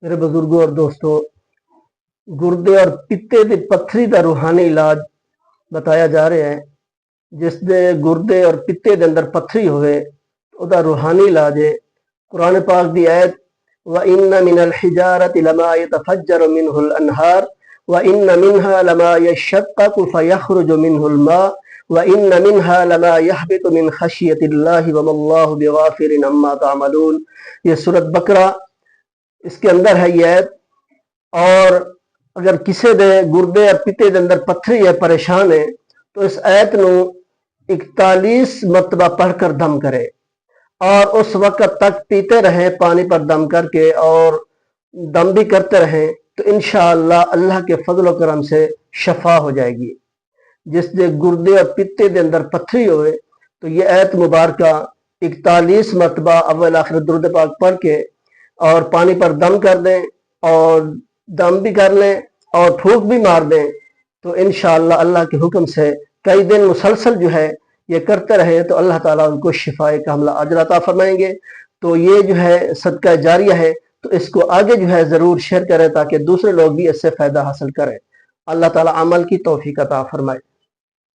میرے بزرگوں اور دوستوں، گردے اور پتے دی پتھری دا روحانی علاج بتایا جا رہا ہے۔ جس دے گردے اور پتے دے اندر پتھری ہوئے او دا روحانی علاج ہے۔ قرآن پاک دی آیت وَإِنَّ مِنَ الْحِجَارَةِ لَمَا يَتَفَجَّرُ مِنْهُ الْأَنْهَارُ وَإِنَّ مِنْهَا لَمَا يَشَّقَّقُ فَيَخْرُجُ مِنْهُ الْمَاءُ وَإِنَّ مِنْهَا لَمَا يَهْبِطُ مِنْ خَشْيَةِ اللَّهِ وَمَا اللَّهُ بِغَافِلٍ عَمَّا تَعْمَلُونَ۔ یہ سورۃ بقرہ اس کے اندر ہے یہ آیت۔ اور اگر کسی دے گردے اور پتے دے اندر پتھری ہے، پریشان ہے، تو اس آیت نو 41 مرتبہ پڑھ کر دم کرے اور اس وقت تک پیتے رہیں پانی پر دم کر کے، اور دم بھی کرتے رہیں تو انشاءاللہ اللہ کے فضل و کرم سے شفا ہو جائے گی۔ جس دے گردے اور پتے دے اندر پتھری ہوئے تو یہ آیت مبارکہ 41 مرتبہ اول آخر درود پاک پڑھ کے اور پانی پر دم کر دیں، اور دم بھی کر لیں اور پھونک بھی مار دیں، تو انشاءاللہ اللہ کے حکم سے کئی دن مسلسل جو ہے یہ کرتے رہے تو اللہ تعالیٰ ان کو شفاء کاملہ اجر عطا فرمائیں گے۔ تو یہ جو ہے صدقہ جاریہ ہے، تو اس کو آگے جو ہے ضرور شیئر کریں تاکہ دوسرے لوگ بھی اس سے فائدہ حاصل کریں۔ اللہ تعالیٰ عمل کی توفیق عطا فرمائے۔